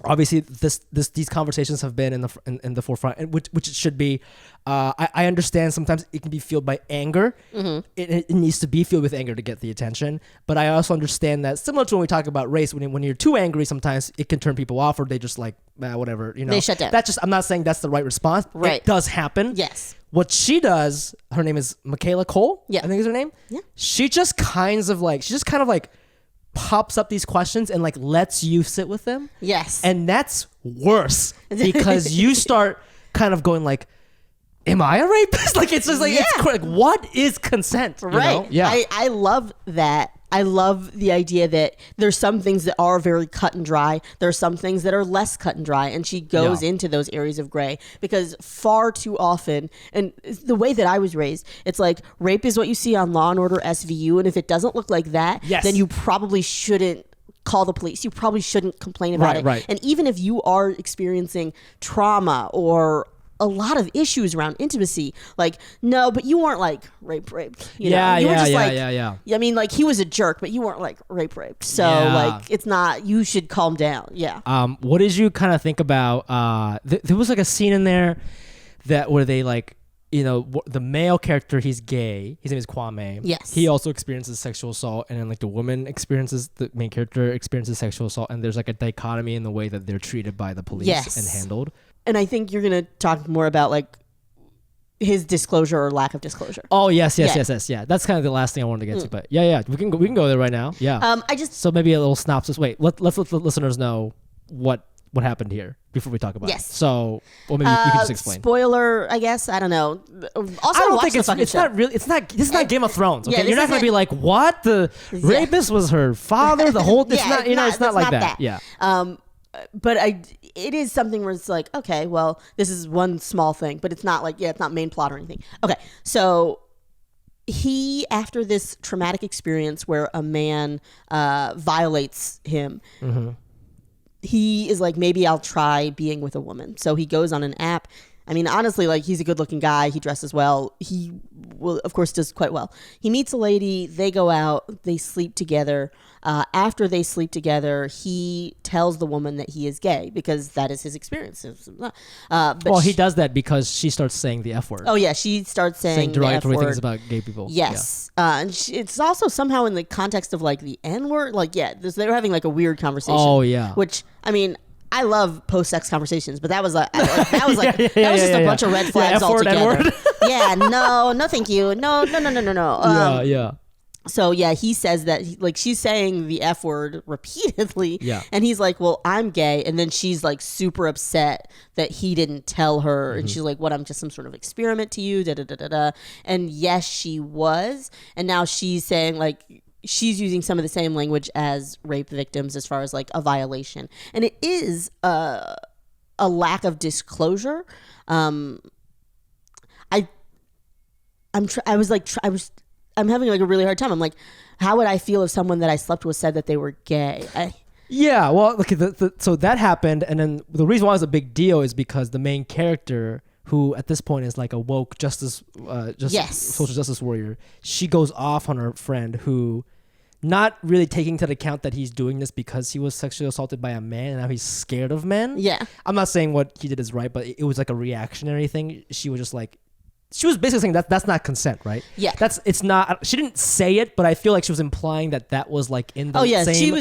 obviously these conversations have been in the forefront, and which it should be. I understand sometimes it can be fueled by anger. Mm-hmm. It needs to be fueled with anger to get the attention. But I also understand that similar to when we talk about race, when you're too angry, sometimes it can turn people off, or they just like whatever, you know. They shut down. I'm not saying that's the right response. Right. It does happen. Yes. What she does, her name is Michaela Cole. Yeah. I think is her name. Yeah. She just kind of like pops up these questions and like lets you sit with them. Yes. And that's worse because you start kind of going like, am I a rapist? Like it's just like, it's like, what is consent? You right. know? Yeah. I love that. I love the idea that there's some things that are very cut and dry. There are some things that are less cut and dry. And she goes into those areas of gray because far too often, and the way that I was raised, it's like rape is what you see on Law & Order SVU. And if it doesn't look like that, then you probably shouldn't call the police. You probably shouldn't complain about it. Right. And even if you are experiencing trauma or a lot of issues around intimacy, like, no, but you weren't like raped. You know? You were just like, I mean, like he was a jerk, but you weren't like raped. So like, it's not, you should calm down. Yeah. What did you kind of think about, there was like a scene in there where they like, you know, the male character, he's gay. His name is Kwame. Yes. He also experiences sexual assault, and then like the main character experiences sexual assault, and there's like a dichotomy in the way that they're treated by the police and handled. And I think you're going to talk more about like his disclosure or lack of disclosure. Oh, yes. Yeah. That's kind of the last thing I wanted to get to, but yeah. We can go there right now. Yeah. So maybe a little synopsis. Wait, let's let the listeners know what happened here before we talk about it. So, well, maybe you can just explain. Spoiler, I guess. I don't know. Also, I don't think it's not really. It's not. This is not Game of Thrones. Okay, you're not going to be like, what? The rapist was her father. The whole. It's not. You know, it's not like that. Yeah. But it is something where it's like, okay, well, this is one small thing, but it's not like, it's not main plot or anything. Okay, so he, after this traumatic experience where a man violates him, he is like, maybe I'll try being with a woman. So he goes on an app. I mean, honestly, like he's a good looking guy. He dresses well. He will, of course, does quite well. He meets a lady. They go out. They sleep together. After they sleep together, he tells the woman that he is gay because that is his experience. But he does that because she starts saying the F word. Oh, yeah. She starts saying derogatory the F word. things about gay people. Yes. And it's also somehow in the context of like the N word. Like, they're having like a weird conversation. Oh, yeah. Which, I mean, I love post-sex conversations, but that was like just a bunch of red flags altogether. Yeah, no, thank you. No. Yeah. So yeah, he says that she's saying the F word repeatedly. Yeah. And he's like, well, I'm gay. And then she's like super upset that he didn't tell her. And she's like, what, I'm just some sort of experiment to you, da-da-da-da-da. And yes, she was. And now she's saying like, she's using some of the same language as rape victims as far as like a violation. And it is a lack of disclosure. I'm having like a really hard time. I'm like, how would I feel if someone that I slept with said that they were gay? Yeah, well, look, so that happened, and then the reason why it's a big deal is because the main character, who at this point is like a woke social justice warrior, she goes off on her friend who, not really taking into account that he's doing this because he was sexually assaulted by a man and now he's scared of men. Yeah. I'm not saying what he did is right, but it was like a reactionary thing. She was just like, she was basically saying that's not consent, right? Yeah. It's not. She didn't say it, but I feel like she was implying that was like in the same.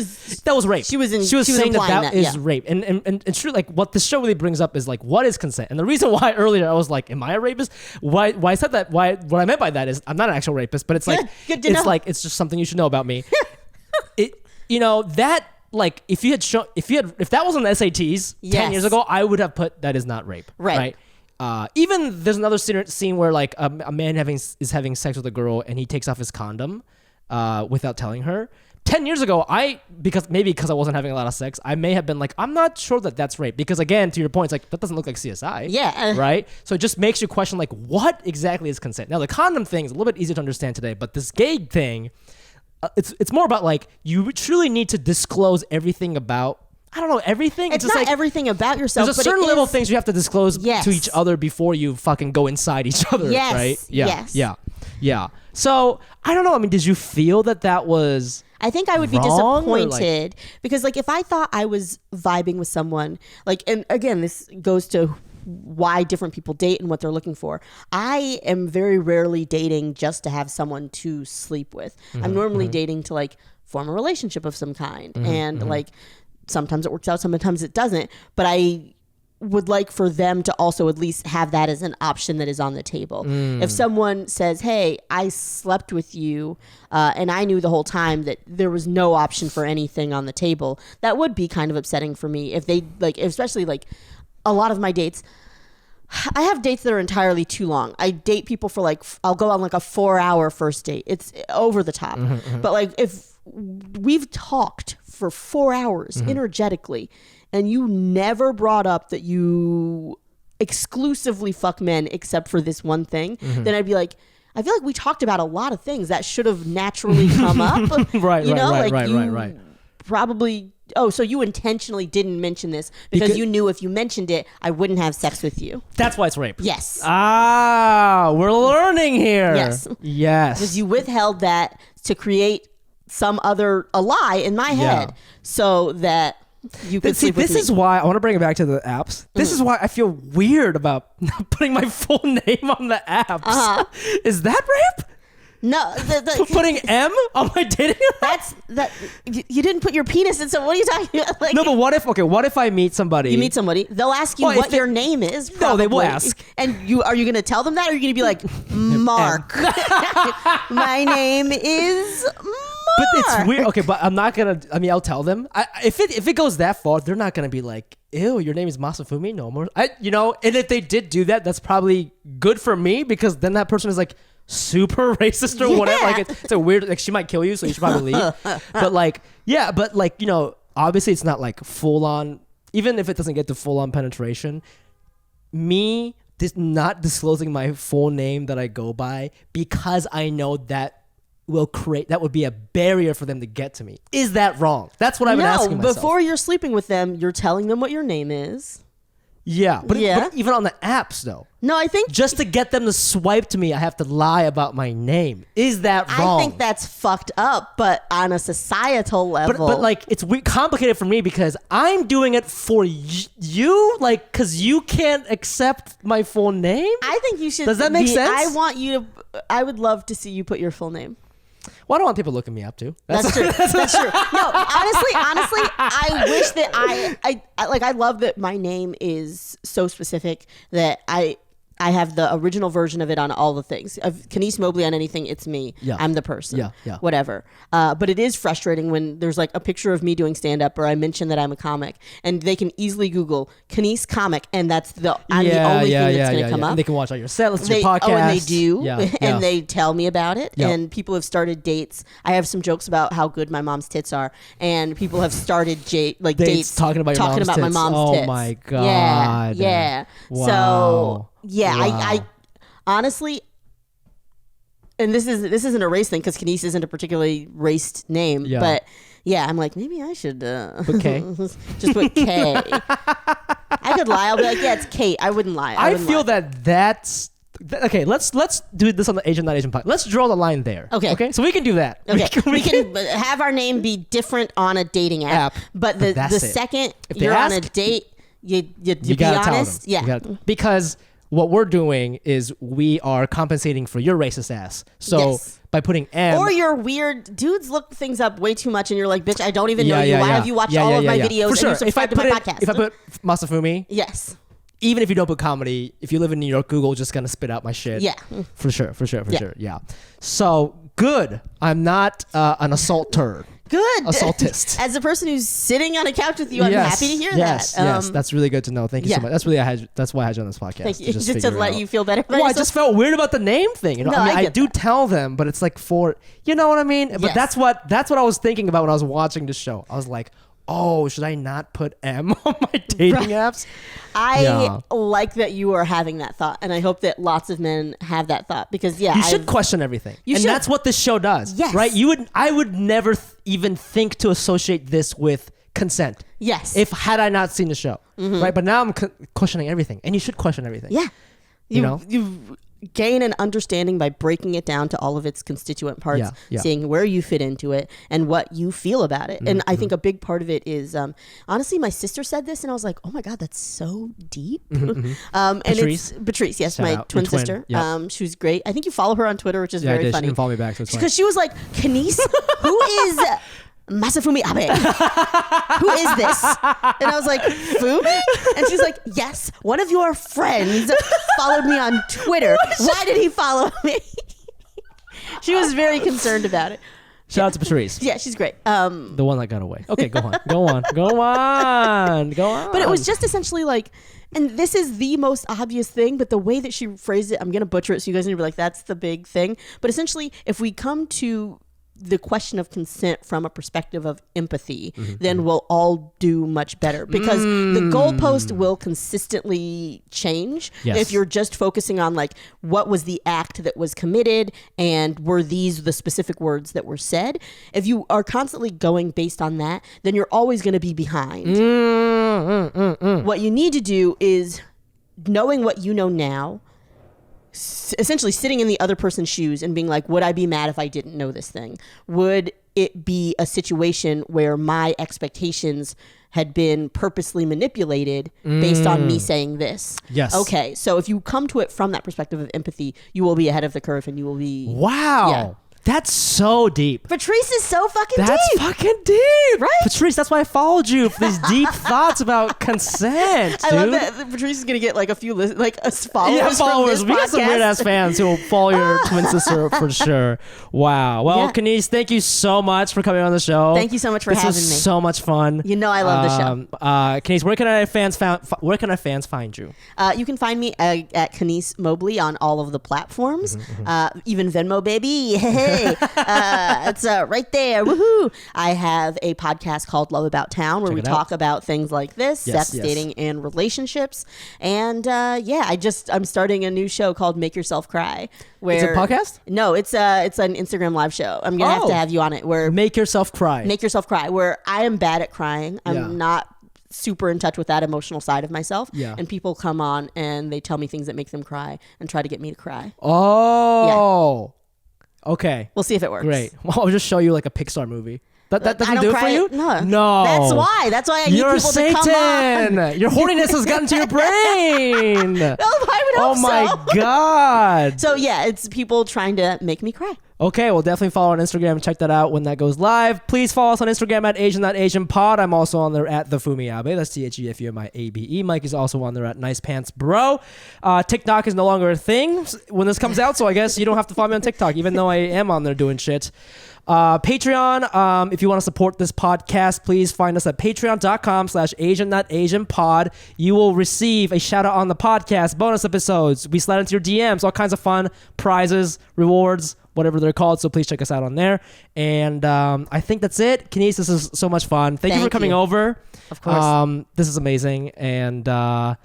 That was rape. She was saying that is rape, and it's true. Like what the show really brings up is like, what is consent? And the reason why earlier I was like, am I a rapist? Why I said that? Why what I meant by that is I'm not an actual rapist, but it's like it's just something you should know about me. That like if that was on the SATs 10 years ago, I would have put that is not rape, right? Even there's another scene where like a man is having sex with a girl and he takes off his condom without telling her. 10 years ago, because I wasn't having a lot of sex, I may have been like, I'm not sure that that's rape. Because again, to your point, it's like, that doesn't look like CSI. Yeah. Right? So it just makes you question like, what exactly is consent? Now the condom thing is a little bit easier to understand today, but this gay thing, it's more about like, you truly need to disclose everything about, I don't know, everything. It's not like everything about yourself. There's a certain level of things you have to disclose to each other before you fucking go inside each other, right? Yeah. So, I don't know. I mean, did you feel that was I think I would be disappointed because like if I thought I was vibing with someone, like, and again, this goes to why different people date and what they're looking for. I am very rarely dating just to have someone to sleep with. I'm normally dating to like form a relationship of some kind. And like, sometimes it works out, sometimes it doesn't. But I would like for them to also at least have that as an option that is on the table. If someone says, hey, I slept with you and I knew the whole time that there was no option for anything on the table, that would be kind of upsetting for me. If they like, especially like a lot of my dates, I have dates that are entirely too long. I date people for like, I'll go on like a 4-hour first date. It's over the top. But like if we've talked for 4 hours energetically and you never brought up that you exclusively fuck men except for this one thing, then I'd be like, I feel like we talked about a lot of things that should have naturally come up. Right. Probably, so you intentionally didn't mention this because you knew if you mentioned it, I wouldn't have sex with you. That's why it's rape. Yes. We're learning here. Yes. Because you withheld that to create a lie in my head so that you could sleep with me. This is why I want to bring it back to the apps. This is why I feel weird about not putting my full name on the apps. Is that rape? No, putting M on my dating app? You didn't put your penis in. So what are you talking about? Like, no, but what if I meet somebody? You meet somebody. They'll ask you what your name is. Probably. No, they will ask. And are you going to tell them that, or are you going to be like, Mark? My name is Mark. But it's weird. Okay, but I'm not gonna. I mean, I'll tell them. If it goes that far, they're not gonna be like, "Ew, your name is Masafumi." No more. And if they did do that, that's probably good for me because then that person is like super racist or whatever. Like it's a weird. Like she might kill you, so you should probably leave. But obviously it's not like full on. Even if it doesn't get to full on penetration, me not disclosing my full name that I go by because I know that would be a barrier for them to get to me. Is that wrong? That's what I've been asking myself. Before you're sleeping with them, you're telling them what your name is. Yeah, but even on the apps though. No, I think just to get them to swipe to me, I have to lie about my name. Is that wrong? I think that's fucked up, but on a societal level. But like it's complicated for me because I'm doing it for you, like because you can't accept my full name. I think you should. Does that make sense? I would love to see you put your full name. Well, I don't want people looking me up too. That's true. That's true. No, honestly, I wish that I love that my name is so specific that I have the original version of it on all the things. Of Kenice Mobley on anything, it's me. Yeah. I'm the person. Yeah. Whatever. But it is frustrating when there's like a picture of me doing stand-up or I mention that I'm a comic and they can easily Google Kenice comic and that's the only thing that's going to come up. And they can watch all your set, listen to your podcast. Oh, and they do. Yeah. And they tell me about it. Yeah. And people have started dates. I have some jokes about how good my mom's tits are. And people have started dates talking about your mom's tits. my mom's tits. Oh my God. Yeah. Wow. So yeah, Wow. I honestly, and this isn't a race thing because Kenice isn't a particularly raced name, but yeah, I'm like maybe I should put K. just put K. I could lie. I'll be like, yeah, it's Kate. I wouldn't lie. I feel that's okay. Let's do this on the Asian Not Asian podcast. Let's draw the line there. Okay. So we can do that. Okay. We can have our name be different on a dating app. But the second you're on a date, you be gotta honest. Tell them. Yeah. Because what we're doing is we are compensating for your racist ass. So by putting M, or your weird dudes look things up way too much, and you're like, bitch, I don't even know you. Why have you watched all of my videos? For sure. And you subscribe to my podcast? If I put Masafumi, yes. Even if you don't put comedy, if you live in New York, Google's just gonna spit out my shit. Yeah. For sure. Yeah. So good. I'm not an assaulter. Good. Assaultist. As a person who's sitting on a couch with you, I'm happy to hear that. Yes, that's really good to know. Thank you so much. That's why I had you on this podcast. Thank you. Just to let you feel better about yourself. I just felt weird about the name thing. You know, No, I get do that. tell them, but it's like you know what I mean? But Yes. that's what I was thinking about when I was watching the show. I was like, oh, should I not put M on my dating apps? I like that you are having that thought, and I hope that lots of men have that thought because you should question everything, and should. that's what this show does. Yes. Right? I would never even think to associate this with consent. Yes. Had I not seen the show, right? But now I'm questioning everything, and you should question everything. Yeah. You know? You gain an understanding by breaking it down to all of its constituent parts, Yeah. seeing where you fit into it and what you feel about it. And I think a big part of it is, honestly, my sister said this and I was like, oh my God, that's so deep. And Patrice? it's Patrice, yes, Shout my out. twin Your twin. sister. Yep. She was great. I think you follow her on Twitter, which is Yeah, I very did. funny. She didn't follow me back, so it's fine. Because she was like, Kenice, who is Masafumi Abe? Who is this? And I was like, Fumi? And she's like, yes, one of your friends followed me on Twitter. Why did he follow me? She was very concerned about it. Shout out to Patrice. Yeah, she's great. The one that got away. Okay, go on. Go on. But it was just essentially like, and this is the most obvious thing, but the way that she phrased it, I'm going to butcher it so you guys need to be like, that's the big thing. But essentially, if we come to the question of consent from a perspective of empathy, then we'll all do much better because the goalpost will consistently change. Yes. If you're just focusing on like what was the act that was committed and were these the specific words that were said. If you are constantly going based on that, then you're always going to be behind. What you need to do is knowing what you know now, essentially sitting in the other person's shoes and being like, would I be mad if I didn't know this thing? Would it be a situation where my expectations had been purposely manipulated based on me saying this? Yes. Okay, so if you come to it from that perspective of empathy, you will be ahead of the curve and you will be... Wow. Yeah. That's so deep. Patrice is so fucking That's deep. fucking deep. Right? Patrice, that's why I followed you for these deep thoughts about consent, dude. I love that Patrice is going to get like a few followers. Yeah, from followers. this We got some podcast. weird ass fans who will follow your twin sister for sure. Wow. Well, Yeah. Kenice, thank you so much for coming on the show. Thank you so much for this having was me. so much fun. You know I love the show. Kenice, where can our fans find you? You can find me at Kenice Mobley on all of the platforms, even Venmo, baby. Hey, it's right there. Woohoo! I have a podcast called Love About Town where Check we it talk about things like this, Yes, sex, yes. dating, and relationships. And I'm starting a new show called Make Yourself Cry. Where It's a podcast? No, it's an Instagram live show. I'm gonna have Oh. to have you on it. Where Make yourself cry. Make Yourself Cry, where I am bad at crying. I'm Yeah. not super in touch with that emotional side of myself. Yeah. And people come on and they tell me things that make them cry and try to get me to cry. Oh. Okay. We'll see if it works. Great. Well, I'll just show you like a Pixar movie. That I doesn't don't do it cry. for you? No. No. That's why. That's why I need You're people to come Satan. on. Your horniness has gotten to your brain. Oh, I would Oh hope my so. God. So yeah, it's people trying to make me cry. Okay, well, definitely follow on Instagram and check that out when that goes live. Please follow us on Instagram at AsianNotAsianPod. I'm also on there at the Fumi Abe. That's TheFumiAbe. Mike is also on there at Nice Pants Bro. TikTok is no longer a thing when this comes out, so I guess you don't have to follow me on TikTok, even though I am on there doing shit. Patreon, if you want to support this podcast, please find us at patreon.com/AsianNotAsianPod. You will receive a shout out on the podcast, bonus episodes. We slide into your DMs, all kinds of fun, prizes, rewards, whatever they're called. So please check us out on there. And I think that's it. Kenice, this is so much fun. Thank you for coming over. Of course. This is amazing. And yeah,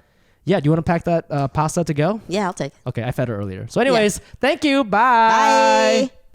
do you want to pack that pasta to go? Yeah, I'll take it. Okay, I fed her earlier. So anyways, thank you. Bye. Bye.